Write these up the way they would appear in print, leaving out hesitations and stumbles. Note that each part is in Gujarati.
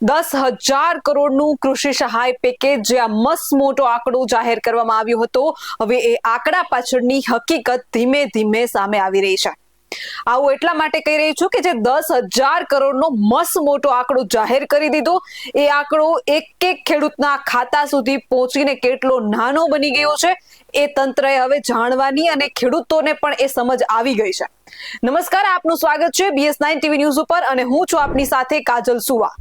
10,000 કરોડનું કૃષિ સહાય પેકેજ જે આ મસ્ત મોટો આંકડો જાહેર કરવામાં આવ્યો હતો, હવે એ આંકડા પાછળની હકીકત ધીમે ધીમે સામે આવી રહી છે. આવું એટલા માટે કહી રહી છું કે જે 10,000 કરોડનો મસ્ત મોટો આંકડો જાહેર કરી દીધો, એ આંકડો એક એક ખેડૂતના ખાતા સુધી પહોંચીને કેટલો નાનો બની ગયો છે એ તંત્રએ હવે જાણવાની અને ખેડૂતોને પણ એ સમજ આવી ગઈ છે. નમસ્કાર, આપનું સ્વાગત છે BS9 TV ન્યૂઝ ઉપર અને હું છું આપની સાથે કાજલ સુવા.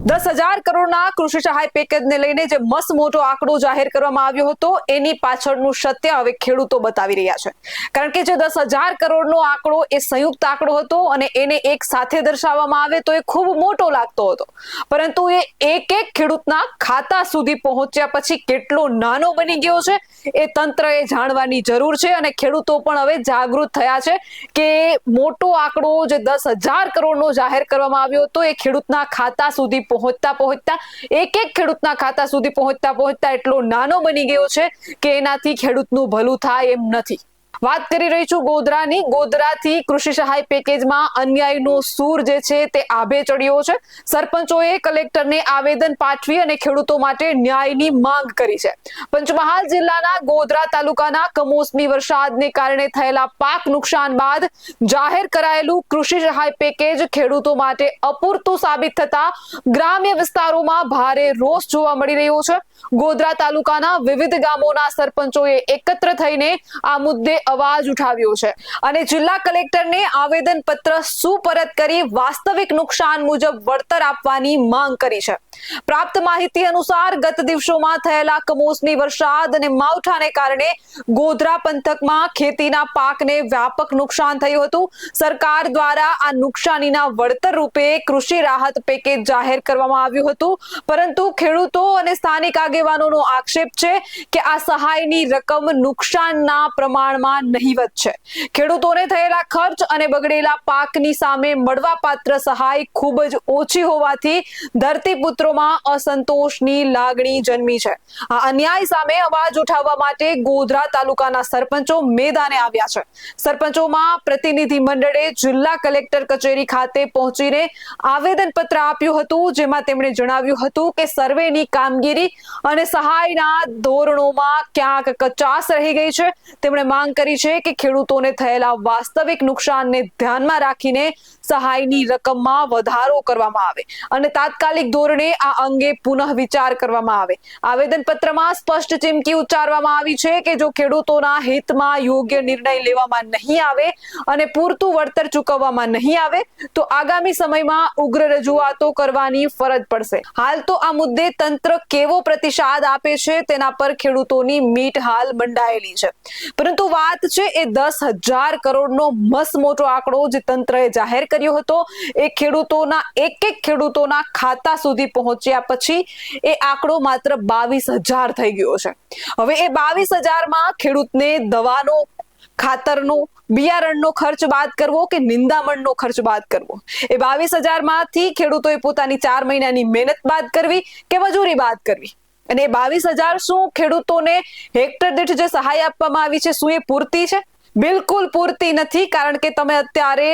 10,000 કરોડના કૃષિ સહાય પેકેજને લઈને જે મસ્ત મોટો આંકડો જાહેર કરવામાં આવ્યો હતો, એની પાછળનું સત્ય હવે ખેડૂતો બતાવી રહ્યા છે. કારણ કે જે 10,000 કરોડનો આંકડો એ સંયુક્ત આંકડો હતો અને એને એક સાથે દર્શાવવામાં આવે તો એ ખૂબ મોટો લાગતો હતો, પરંતુ એ એક એક ખેડૂતના ખાતા સુધી પહોંચ્યા પછી કેટલો નાનો બની ગયો છે એ તંત્રએ જાણવાની જરૂર છે. અને ખેડૂતો પણ હવે જાગૃત થયા છે કે મોટો આંકડો જે 10,000 કરોડનો જાહેર કરવામાં આવ્યો હતો એ ખેડૂતના ખાતા સુધી પહોંચતા એક એક ખેડૂતના ખાતા સુધી પહોંચતા એટલો નાનો બની ગયો છે કે એનાથી ખેડૂતનું ભલું થાય એમ નથી. વાત કરી રહી છું ગોધરાની. ગોધરાથી કૃષિ સહાય પેકેજમાં અન્યાયનો સૂર જે છે તે આભે ચડ્યો છે. સરપંચોએ કલેક્ટરને આવેદન પાઠવી અને ખેડૂતો માટે ન્યાયની માંગ કરી છે. પંચમહાલ જિલ્લાના ગોધરા તાલુકાના કમોસમી વરસાદને કારણે થયેલા પાક નુકસાન બાદ જાહેર કરાયેલું કૃષિ સહાય પેકેજ ખેડૂતો માટે અપૂરતું સાબિત થતા ગ્રામ્ય વિસ્તારોમાં ભારે રોષ જોવા મળી રહ્યો છે. ગોધરા તાલુકાના વિવિધ ગામોના સરપંચોએ એકત્ર થઈને આ મુદ્દે અવાજ ઉઠાવ્યો છે અને જિલ્લા કલેક્ટરને આવેદન પત્ર સુપરત કરી વાસ્તવિક નુકસાન મુજબ વળતર આપવાની માંગ કરી છે. પ્રાપ્ત માહિતી અનુસાર ગત દિવસોમાં થયેલા કમોસમી વરસાદ અને માવઠાને કારણે ગોધરા પંથકમાં ખેતીના પાકને વ્યાપક નુકસાન થયું હતું. સરકાર દ્વારા આ નુકસાનીના વળતર રૂપે કૃષિ રાહત પેકેજ જાહેર કરવામાં આવ્યું હતું, પરંતુ ખેડૂતો અને સ્થાનિક આગેવાનોનો આક્ષેપ છે કે આ સહાયની રકમ નુકસાનના પ્રમાણમાં નહીવત છે. ખેડૂતોને થયેલા ખર્ચ અને બગડેલા પાકની સામે મળવાપાત્ર સહાય ખૂબ જ ઓછી હોવાથી ધરતીપુત્રોમાં અસંતોષની લાગણી જન્મી છે. આ અન્યાય સામે અવાજ ઉઠાવવા માટે ગોધરા તાલુકાના સરપંચો મેદાને આવ્યા છે. સરપંચોમાં પ્રતિનિધિ મંડળે જિલ્લા કલેક્ટર કચેરી ખાતે પહોંચીને આવેદન પત્ર આપ્યું હતું, જેમાં તેમણે જણાવ્યું હતું કે સર્વેની કામગીરી અને સહાયના ધોરણોમાં ક્યાંક કચાશ રહી ગઈ છે. તેમણે માંગ કરી છે કે ખેડૂતોને થયેલા વાસ્તવિક નુકસાનને ધ્યાનમાં રાખીને સહાયની રકમમાં વધારો કરવામાં આવે અને તાત્કાલિક ધોરણે આ અંગે પુનઃ વિચાર કરવામાં આવે. આવેદન પત્રમાં સ્પષ્ટ ચીમકી ઉચ્ચારવામાં આવી છે કે જો ખેડૂતોના હિતમાં યોગ્ય નિર્ણય લેવામાં નહીં આવે અને પૂરતું વળતર ચૂકવવામાં નહીં આવે તો આગામી સમયમાં ઉગ્ર રજૂઆતો કરવાની ફરજ પડશે. હાલ તો આ મુદ્દે તંત્ર કેવો પ્રતિસાદ આપે છે તેના પર ખેડૂતોની મીટ હાલ મંડાયેલી છે. પરંતુ વાત છે એ 10,000 કરોડનો મસ્ત મોટો આંકડો જે તંત્રએ જાહેર કર્યો હતો એ ખેડૂતોના એક એક ખેડૂતોના ખાતા સુધી પહોંચ્યા પછી એ આંકડો માત્ર 22,000 થઈ ગયો છે. હવે એ 22,000માં ખેડૂતને દવાનો, ખાતરનો, બિયારણનો ખર્ચ બાદ કરવો કે નિંદામણનો ખર્ચ બાદ કરવો, એ 22,000માંથી ખેડૂતોએ પોતાની 4 મહિનાની મહેનત બાદ કરવી કે મજૂરી બાદ કરવી, અને 22,000 શું ખેડૂતોને હેક્ટર દીઠ જે સહાય આપવામાં આવી છે શું એ પૂરતી છે? બિલકુલ પૂરતી નથી. કારણ કે તમે અત્યારે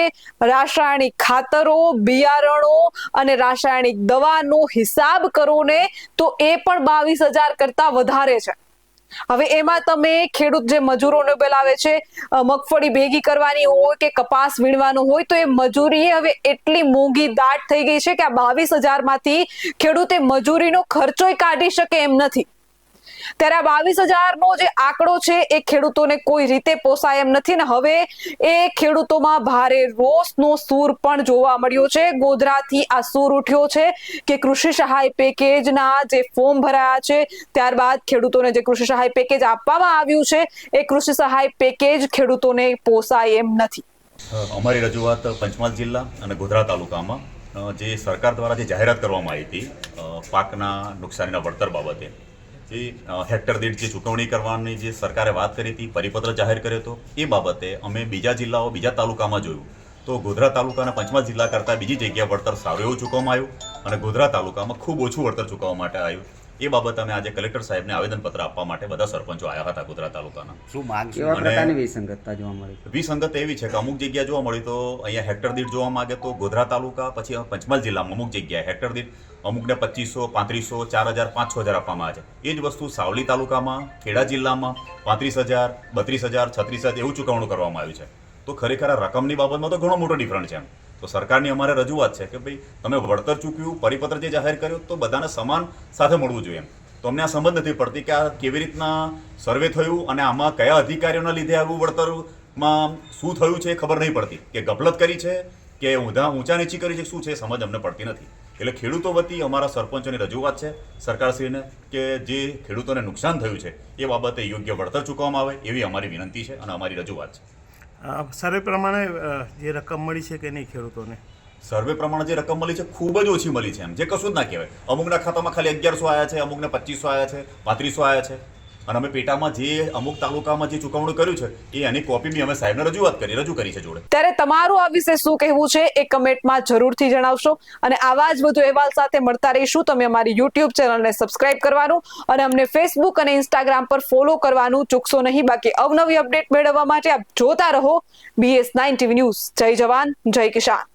રાસાયણિક ખાતરો, બિયારણો અને રાસાયણિક દવાનો હિસાબ કરો ને તો એ પણ 22,000 કરતા વધારે છે. હવે એમાં તમે ખેડૂત જે મજૂરોને બોલાવે છે, મગફળી ભેગી કરવાની હોય કે કપાસ વીણવાનો હોય, તો એ મજૂરી હવે એટલી મોંઘી દાટ થઈ ગઈ છે કે આ 22,000માંથી ખેડૂતે મજૂરીનો ખર્ચોય કાઢી શકે એમ નથી. ત્યારે આ 22,000નો જે આંકડો છે એ ખેડૂતોને કોઈ રીતે પોસાય એમ નથી ને હવે એ ખેડૂતોમાં ભારે રોષનો સૂર પણ જોવા મળ્યો છે. ગોધરાથી આ સૂર ઉઠ્યો છે કે કૃષિ સહાય પેકેજના જે ફોર્મ ભરાયા છે ત્યારબાદ ખેડૂતોને જે કૃષિ સહાય પેકેજ આપવામાં આવ્યું છે એ કૃષિ સહાય પેકેજ ખેડૂતોને પોસાય એમ નથી. અમારી રજૂઆત પંચમહાલ જિલ્લા અને ગોધરા તાલુકામાં જે સરકાર દ્વારા જે જાહેરાત કરવામાં આવી હતી પાકના નુકસાનીના વળતર બાબતે, જે હેક્ટર દીઠ જે ચૂકવણી કરવાની જે સરકારે વાત કરી હતી, પરિપત્ર જાહેર કર્યો હતો, એ બાબતે અમે બીજા જિલ્લાઓ, બીજા તાલુકામાં જોયું તો ગોધરા તાલુકા અને પંચમહાલ જિલ્લા કરતાં બીજી જગ્યાએ વળતર સારું એવું ચૂકવવામાં આવ્યું અને ગોધરા તાલુકામાં ખૂબ ઓછું વળતર ચૂકવવા માટે આવ્યું. એ બાબતે અમે આજે કલેક્ટર સાહેબને આવેદનપત્ર આપવા માટે બધા સરપંચો આવ્યા હતા ગોધરા તાલુકાના. શું માંગ કેવા અને પ્રકારની વિસંગતતા જોવા મળી? વિસંગત એવી છે કે અમુક જગ્યા જોવા મળી તો અહીંયા હેક્ટર દીઠ જોવા માંગે તો ગોધરા તાલુકા પછી પંચમહાલ જિલ્લામાં અમુક જગ્યાએ હેક્ટર દીઠ અમુકને 2500, 3500, 4000, 5000 આપવામાં આવે છે. એ જ વસ્તુ સાવલી તાલુકામાં, ખેડા જિલ્લામાં 35000, 32000, 36000 એવું ચૂકવણું કરવામાં આવ્યું છે. તો ખરેખર આ રકમની બાબતમાં તો ઘણો મોટો ડિફરન્સ છે. તો સરકારની અમારે રજૂઆત છે કે ભાઈ તમે વળતર ચૂક્યું, પરિપત્ર જે જાહેર કર્યો તો બધાને સમાન સાથે મળવું જોઈએ. તો અમને આ સમજ નથી પડતી કે આ કેવી રીતના સર્વે થયું અને આમાં કયા અધિકારીઓના લીધે આવું વળતરમાં શું થયું છે એ ખબર નહીં પડતી, કે ગફલત કરી છે કે ઊંચા નીચી કરી છે, શું છે એ સમજ અમને પડતી નથી. એટલે ખેડૂતો વતી અમારા સરપંચોની રજૂઆત છે સરકારશ્રીને કે જે ખેડૂતોને નુકસાન થયું છે એ બાબતે યોગ્ય વળતર ચૂકવવામાં આવે એવી અમારી વિનંતી છે અને અમારી રજૂઆત છે. સર્વે પ્રમાણે જે રકમ મળી છે કે નહીં ખેડૂતોને? સર્વે પ્રમાણે જે રકમ મળી છે ખૂબ જ ઓછી મળી છે, જે કશું જ ના કહેવાય. અમુકના ખાતામાં ખાલી 1100 આવ્યા છે, અમુકને 2500 આવ્યા છે, 3500 આવ્યા છે. અને અમે પેટામાં જે અમુક તાલુકામાં જે ચૂકવણું કર્યું છે એ એની કોપી બી અમે સાહેબને રજૂ કરી છે જોડે. ત્યારે તમારું આ વિશે શું કહેવું છે એ કમેન્ટમાં જરૂરથી જણાવશો અને આવા જ વધુ અહેવાલ સાથે મળતા રહીશું. તમે અમારી યુટ્યુબ ચેનલને સબસ્ક્રાઇબ કરવાનું અને અમને ફેસબુક અને ઇન્સ્ટાગ્રામ પર ફોલો કરવાનું ચૂકશો નહીં. બાકી અવનવી અપડેટ મેળવવા માટે આપ જોતા રહો BS9 TV ન્યૂઝ. જય જવાન, જય કિસાન.